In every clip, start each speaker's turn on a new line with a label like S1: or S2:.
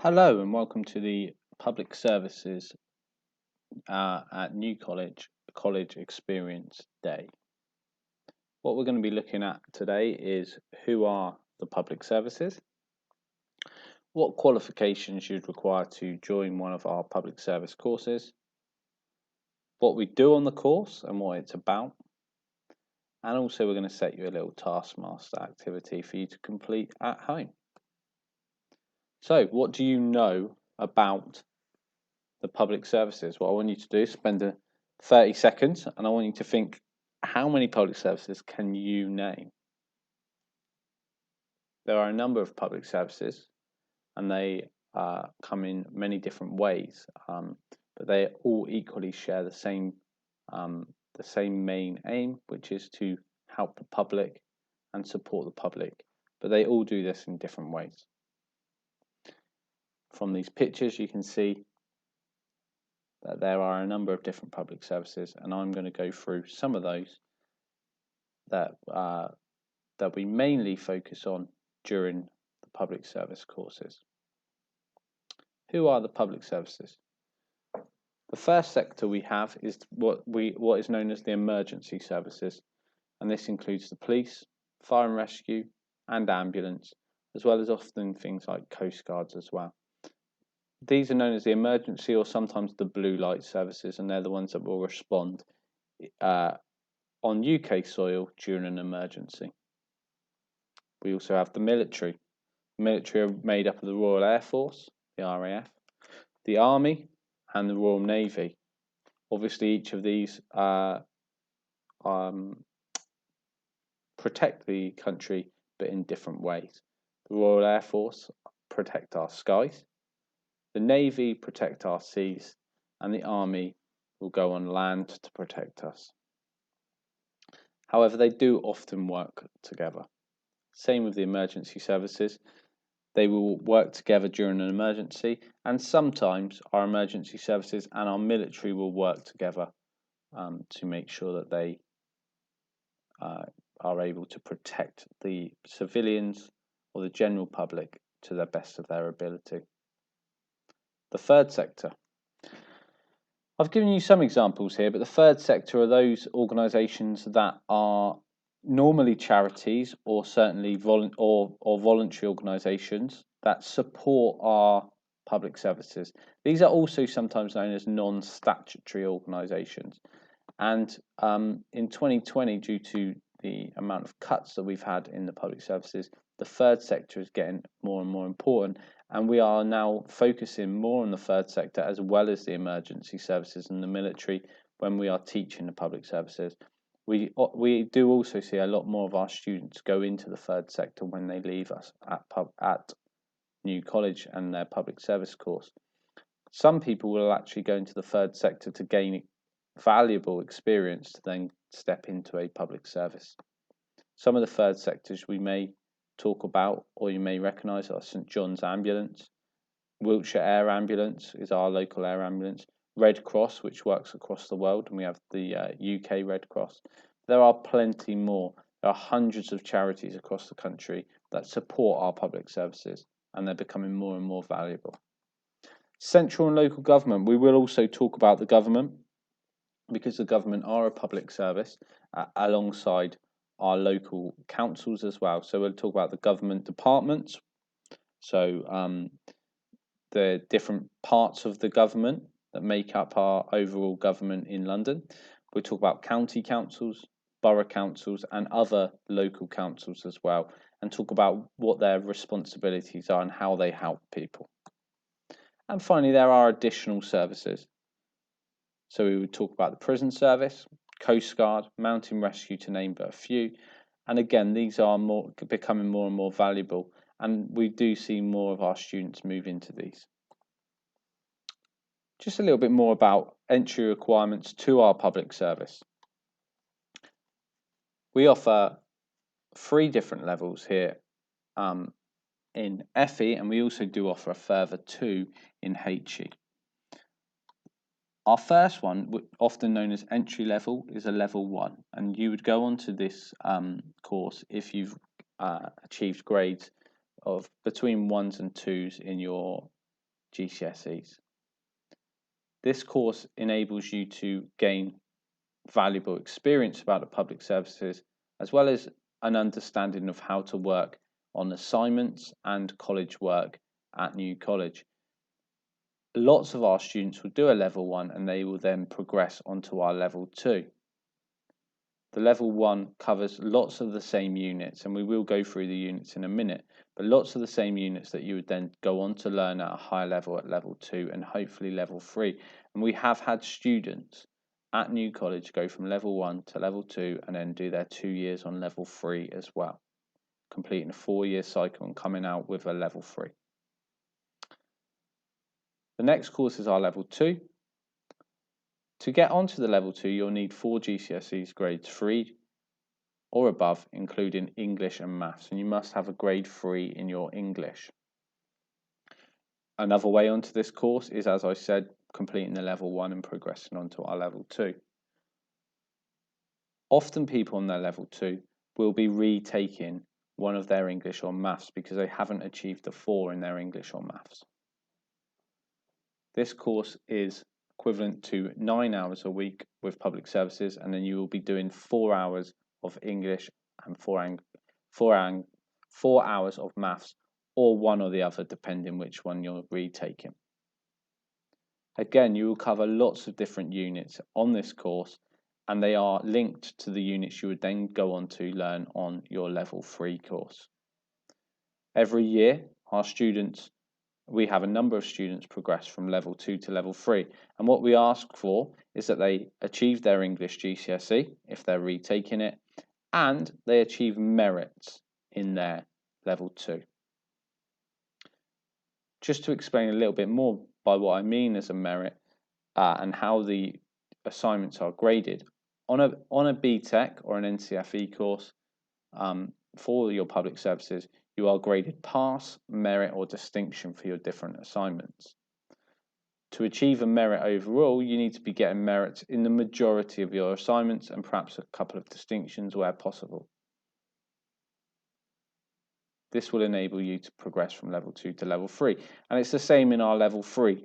S1: Hello and welcome to the Public Services at New College Experience Day. What we're going to be looking at today is who are the public services, what qualifications you'd require to join one of our public service courses, what we do on the course and what it's about, and also we're going to set you a little Taskmaster activity for you to complete at home. So, what do you know about the public services? What I want you to do is spend 30 seconds and I want you to think, how many public services can you name? There are a number of public services and they come in many different ways, but they all equally share the same main aim, which is to help the public and support the public, but they all do this in different ways. From these pictures you can see that there are a number of different public services, and I'm going to go through some of those that we mainly focus on during the public service courses. Who are the public services? The first sector we have is what is known as the emergency services, and this includes the police, fire and rescue, and ambulance, as well as often things like coast guards as well. These are known as the emergency or sometimes the blue light services, and they're the ones that will respond on UK soil during an emergency. We also have the military. The military are made up of the Royal Air Force, the RAF, the Army, and the Royal Navy. Obviously, each of these protect the country, but in different ways. The Royal Air Force protect our skies, the Navy protect our seas, and the Army will go on land to protect us. However, they do often work together. Same with the emergency services. They will work together during an emergency, and sometimes our emergency services and our military will work together to make sure that they are able to protect the civilians or the general public to the best of their ability. The third sector. I've given you some examples here, but the third sector are those organisations that are normally charities or certainly voluntary organisations that support our public services. These are also sometimes known as non-statutory organisations. And in 2020, due to the amount of cuts that we've had in the public services, the third sector is getting more and more important. And we are now focusing more on the third sector as well as the emergency services and the military when we are teaching the public services. We do also see a lot more of our students go into the third sector when they leave us at New College and their public service course. Some people will actually go into the third sector to gain valuable experience to then step into a public service. Some of the third sectors we may talk about or you may recognise are St John's Ambulance, Wiltshire Air Ambulance is our local air ambulance, Red Cross, which works across the world, and we have the UK Red Cross. There are plenty more. There are hundreds of charities across the country that support our public services, and they're becoming more and more valuable. Central and local government. We will also talk about the government because the government are a public service alongside our local councils as well. So we'll talk about the government departments. So the different parts of the government that make up our overall government in London. We'll talk about county councils, borough councils, and other local councils as well, and talk about what their responsibilities are and how they help people. And finally, there are additional services. So we would talk about the prison service, Coast Guard, Mountain Rescue, to name but a few. And again, these are becoming more and more valuable, and we do see more of our students move into these. Just a little bit more about entry requirements to our public service. We offer 3 different levels here in FE, and we also do offer a further 2 in HE. Our first one, often known as entry level, is a level 1, and you would go on to this course if you've achieved grades of between 1s and 2s in your GCSEs. This course enables you to gain valuable experience about the public services, as well as an understanding of how to work on assignments and college work at New College. Lots of our students will do a level 1 and they will then progress onto our level 2. The level 1 covers lots of the same units, and we will go through the units in a minute, but lots of the same units that you would then go on to learn at a higher level at level 2 and hopefully level 3. And we have had students at New College go from level 1 to level 2 and then do their 2 years on level 3 as well, completing a 4-year cycle and coming out with a level 3. The next course is our level 2. To get onto the level 2, you'll need 4 GCSEs grades 3 or above, including English and Maths, and you must have a grade 3 in your English. Another way onto this course is, as I said, completing the level 1 and progressing onto our level 2. Often people on their level 2 will be retaking one of their English or Maths because they haven't achieved a 4 in their English or Maths. This course is equivalent to 9 hours a week with public services, and then you will be doing 4 hours of English and 4 hours of Maths, or one or the other depending which one you're retaking. Again, you will cover lots of different units on this course, and they are linked to the units you would then go on to learn on your level 3 course. Every year, we have a number of students progress from level 2 to level 3, and what we ask for is that they achieve their English GCSE if they're retaking it, and they achieve merits in their level 2. Just to explain a little bit more by what I mean as a merit and how the assignments are graded, on a BTEC or an NCFE course for your public services, you are graded pass, merit or distinction for your different assignments. To achieve a merit overall, you need to be getting merits in the majority of your assignments and perhaps a couple of distinctions where possible. This will enable you to progress from level 2 to level 3. And it's the same in our level 3.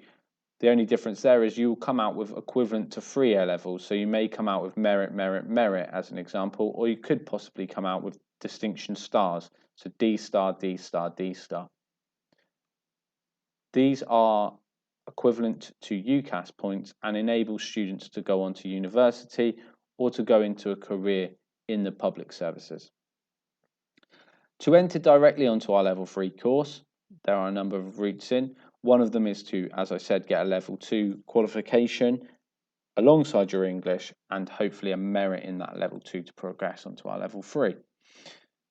S1: The only difference there is you will come out with equivalent to 3 A levels. So you may come out with merit, merit, merit as an example, or you could possibly come out with distinction stars. So D star, D star, D star. These are equivalent to UCAS points and enable students to go on to university or to go into a career in the public services. To enter directly onto our level 3 course, there are a number of routes in. One of them is to, as I said, get a level 2 qualification alongside your English and hopefully a merit in that level 2 to progress onto our level 3.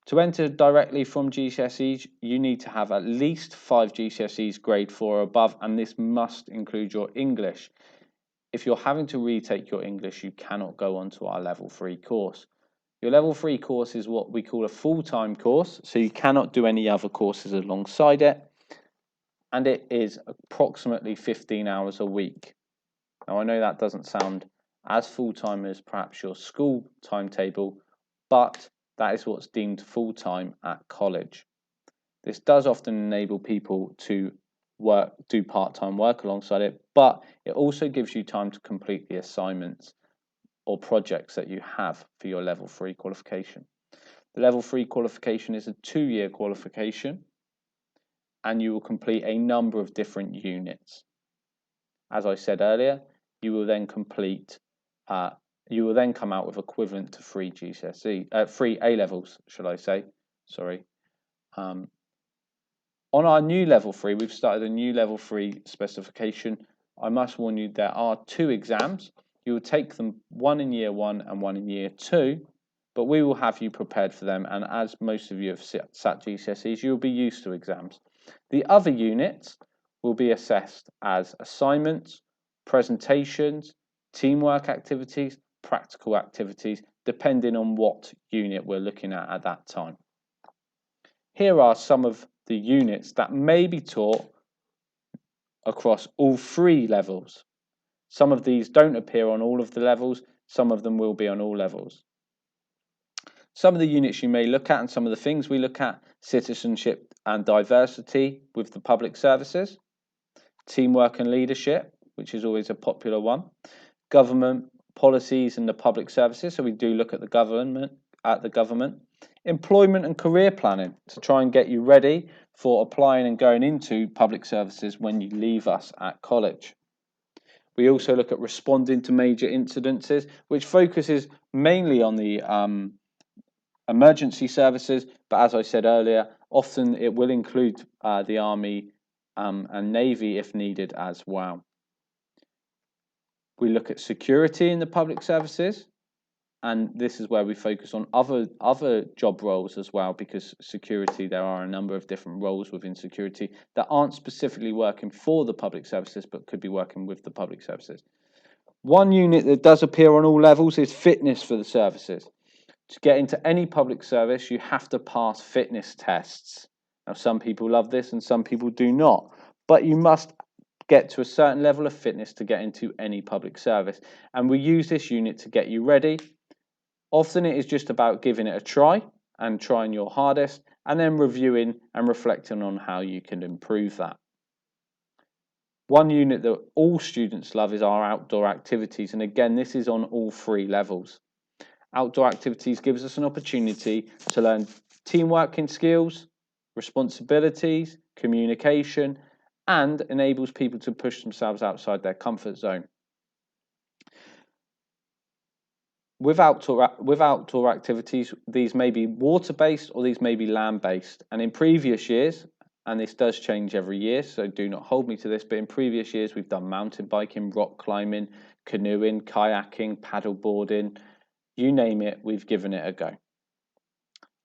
S1: To enter directly from GCSEs, you need to have at least 5 GCSEs grade 4 or above, and this must include your English. If you're having to retake your English, you cannot go onto our level 3 course. Your level 3 course is what we call a full-time course, so you cannot do any other courses alongside it, and it is approximately 15 hours a week. Now, I know that doesn't sound as full-time as perhaps your school timetable, but that is what's deemed full-time at college. This does often enable people to do part-time work alongside it, but it also gives you time to complete the assignments or projects that you have for your level 3 qualification. The level 3 qualification is a 2-year qualification, and you will complete a number of different units. As I said earlier, you will then come out with equivalent to 3 A levels, should I say? Sorry. On our new level 3, we've started a new level 3 specification. I must warn you, there are 2 exams. You will take them, one in year 1 and one in year 2, but we will have you prepared for them. And as most of you have sat GCSEs, you'll be used to exams. The other units will be assessed as assignments, presentations, teamwork activities, practical activities, depending on what unit we're looking at that time. Here are some of the units that may be taught across all 3 levels. Some of these don't appear on all of the levels, some of them will be on all levels. Some of the units you may look at and some of the things we look at: citizenship and diversity with the public services, teamwork and leadership, which is always a popular one, government policies and the public services, so we do look at the government, employment and career planning to try and get you ready for applying and going into public services when you leave us at college. We also look at responding to major incidences, which focuses mainly on the emergency services, but as I said earlier, often it will include the Army and Navy if needed as well. We look at security in the public services, and this is where we focus on other job roles as well, because security, there are a number of different roles within security that aren't specifically working for the public services, but could be working with the public services. One unit that does appear on all levels is fitness for the services. To get into any public service, you have to pass fitness tests. Now, some people love this and some people do not, but you must get to a certain level of fitness to get into any public service. And we use this unit to get you ready. Often it is just about giving it a try and trying your hardest, and then reviewing and reflecting on how you can improve that. One unit that all students love is our outdoor activities, and again, this is on all 3 levels. Outdoor activities gives us an opportunity to learn teamworking skills, responsibilities, communication, and enables people to push themselves outside their comfort zone. With outdoor activities, these may be water-based or these may be land-based. And in previous years, and this does change every year, so do not hold me to this, but in previous years, we've done mountain biking, rock climbing, canoeing, kayaking, paddle boarding, you name it, we've given it a go.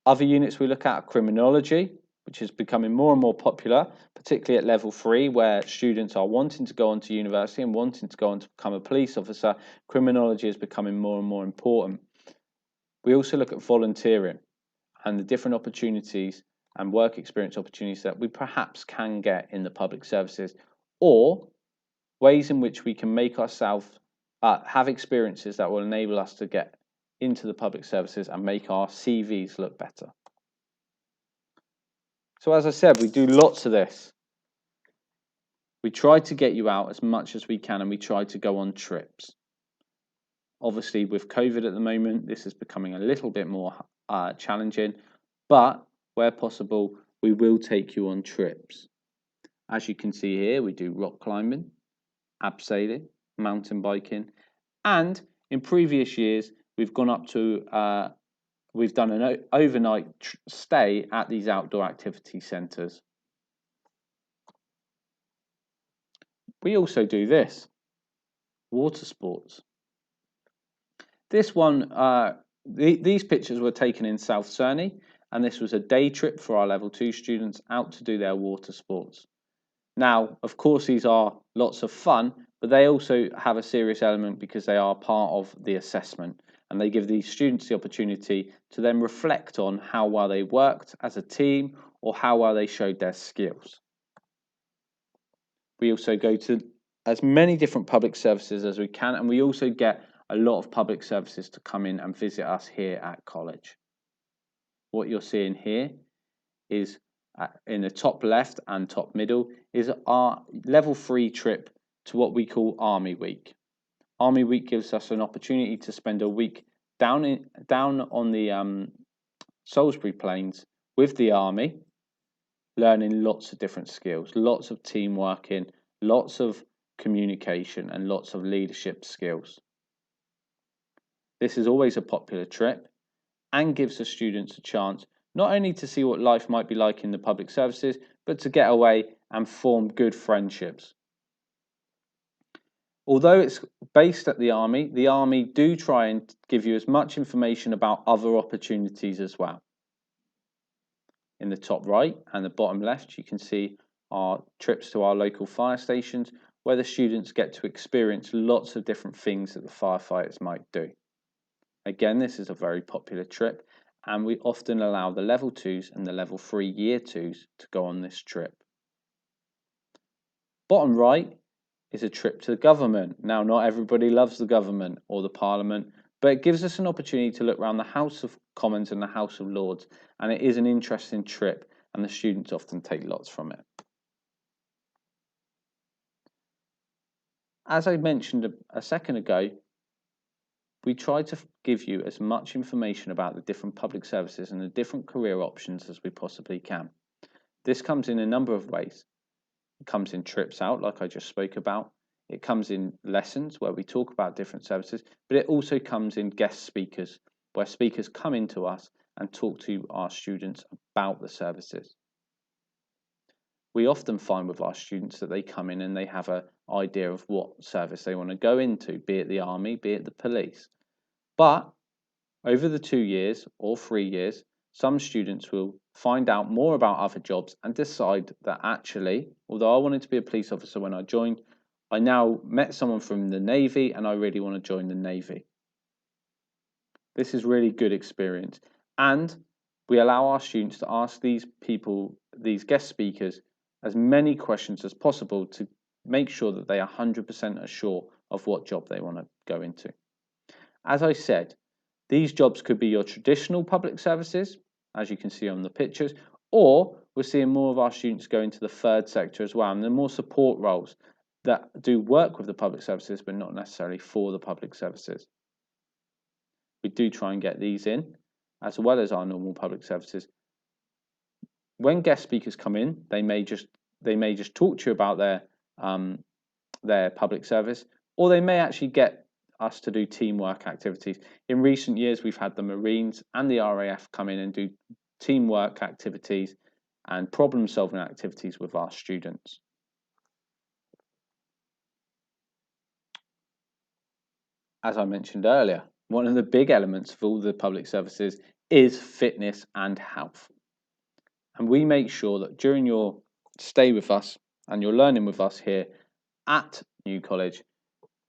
S1: Other units we look at are criminology, which is becoming more and more popular, particularly at level 3, where students are wanting to go on to university and wanting to go on to become a police officer. Criminology is becoming more and more important. We also look at volunteering and the different opportunities and work experience opportunities that we perhaps can get in the public services, or ways in which we can make ourselves have experiences that will enable us to get into the public services and make our CVs look better. So as I said, we do lots of this. We try to get you out as much as we can, and we try to go on trips. Obviously, with COVID at the moment, this is becoming a little bit more challenging, but where possible, we will take you on trips. As you can see here, we do rock climbing, abseiling, mountain biking, and in previous years, we've gone up to we've done an overnight stay at these outdoor activity centres. We also do this, water sports. This one, these pictures were taken in South Cerney, and this was a day trip for our level 2 students out to do their water sports. Now, of course, these are lots of fun, but they also have a serious element because they are part of the assessment, and they give these students the opportunity to then reflect on how well they worked as a team or how well they showed their skills. We also go to as many different public services as we can, and we also get a lot of public services to come in and visit us here at college. What you're seeing here is in the top left and top middle is our level 3 trip to what we call Army Week. Army Week gives us an opportunity to spend a week down on the Salisbury Plains with the Army, learning lots of different skills, lots of team working, lots of communication, and lots of leadership skills. This is always a popular trip and gives the students a chance not only to see what life might be like in the public services, but to get away and form good friendships. Although it's based at the Army do try and give you as much information about other opportunities as well. In the top right and the bottom left, you can see our trips to our local fire stations, where the students get to experience lots of different things that the firefighters might do. Again, this is a very popular trip, and we often allow the level 2s and the level 3 year 2s to go on this trip. Bottom right is a trip to the government. Now, not everybody loves the government or the Parliament, but it gives us an opportunity to look around the House of Commons and the House of Lords, and it is an interesting trip, and the students often take lots from it. As I mentioned a second ago, we try to give you as much information about the different public services and the different career options as we possibly can. This comes in a number of ways. It comes in trips out, like I just spoke about. It comes in lessons where we talk about different services, but it also comes in guest speakers, where speakers come into us and talk to our students about the services. We often find with our students that they come in and they have an idea of what service they want to go into, be it the army, be it the police. But over the 2 years or 3 years, some students will find out more about other jobs and decide that actually, although I wanted to be a police officer when I joined, I now met someone from the Navy and I really want to join the Navy. This is really good experience. And we allow our students to ask these people, these guest speakers, as many questions as possible to make sure that they are 100% assured of what job they want to go into. As I said, these jobs could be your traditional public services, as you can see on the pictures, or we're seeing more of our students go into the third sector as well, and the more support roles that do work with the public services, but not necessarily for the public services. We do try and get these in, as well as our normal public services. When guest speakers come in, they may just talk to you about their public service, or they may actually get us to do teamwork activities. In recent years, we've had the Marines and the RAF come in and do teamwork activities and problem-solving activities with our students. As I mentioned earlier, one of the big elements of all the public services is fitness and health. And we make sure that during your stay with us and your learning with us here at New College,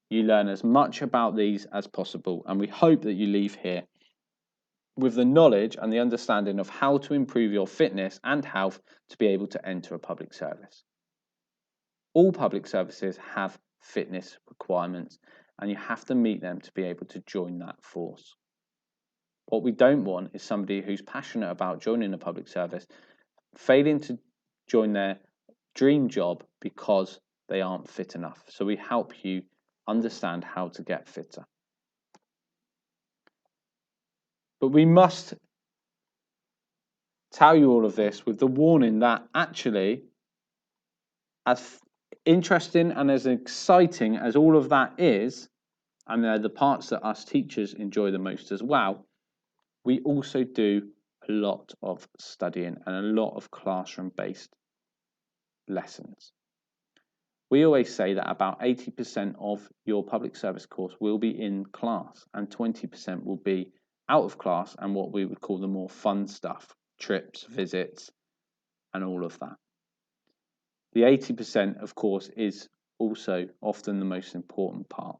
S1: you learn as much about these as possible. And we hope that you leave here with the knowledge and the understanding of how to improve your fitness and health to be able to enter a public service. All public services have fitness requirements, and you have to meet them to be able to join that force. What we don't want is somebody who's passionate about joining a public service failing to join their dream job because they aren't fit enough. So we help you understand how to get fitter. But we must tell you all of this with the warning that actually, as interesting and as exciting as all of that is, and they're the parts that us teachers enjoy the most as well, we also do a lot of studying and a lot of classroom-based lessons. We always say that about 80% of your public service course will be in class and 20% will be out of class and what we would call the more fun stuff, trips, visits, and all of that. The 80%, of course, is also often the most important part.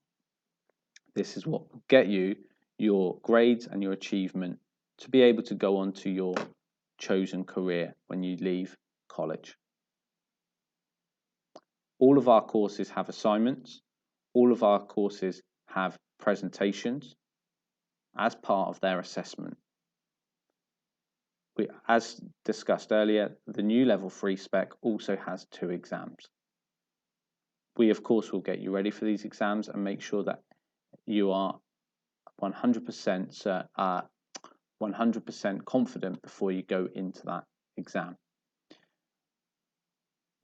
S1: This is what will get you your grades and your achievement to be able to go on to your chosen career when you leave college. All of our courses have assignments. All of our courses have presentations as part of their assessment. As discussed earlier, the new Level 3 spec also has 2 exams. We, of course, will get you ready for these exams and make sure that you are 100% confident before you go into that exam.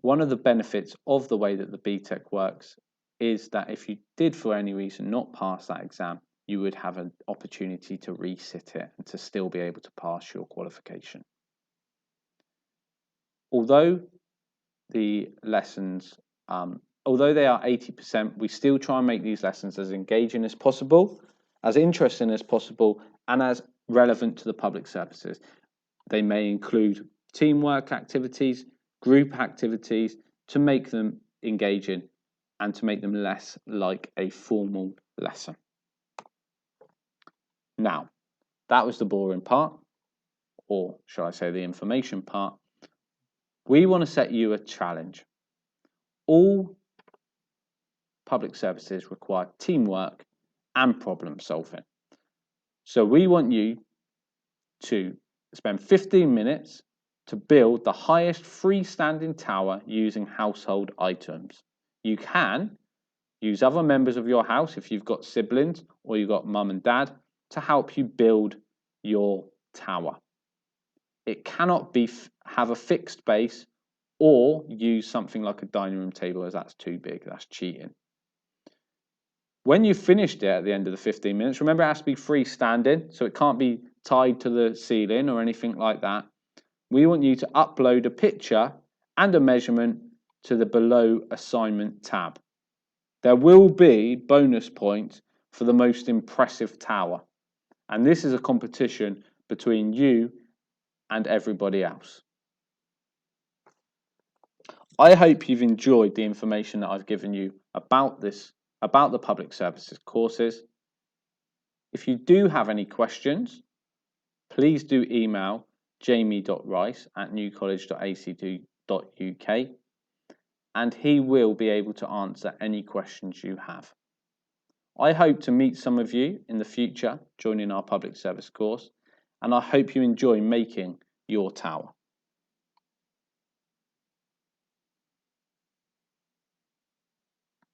S1: One of the benefits of the way that the BTEC works is that if you did for any reason not pass that exam, you would have an opportunity to resit it and to still be able to pass your qualification. Although the lessons, although they are 80%, we still try and make these lessons as engaging as possible, as interesting as possible, and as relevant to the public services. They may include teamwork activities, group activities to make them engaging and to make them less like a formal lesson. Now, that was the boring part, or shall I say the information part. We want to set you a challenge. All public services require teamwork and problem solving. So we want you to spend 15 minutes to build the highest freestanding tower using household items. You can Use other members of your house if you've got siblings or you've got mum and dad to help you build your tower. It cannot have a fixed base or use something like a dining room table, as that's too big. That's cheating. When you've finished it at the end of the 15 minutes, remember it has to be freestanding, so it can't be tied to the ceiling or anything like that. We want you to upload a picture and a measurement to the below assignment tab. There will be bonus points for the most impressive tower. And this is a competition between you and everybody else. I hope you've enjoyed the information that I've given you about the public services courses. If you do have any questions, please do email jamie.rice@newcollege.ac.uk and he will be able to answer any questions you have. I hope to meet some of you in the future joining our public service course, and I hope you enjoy making your tower.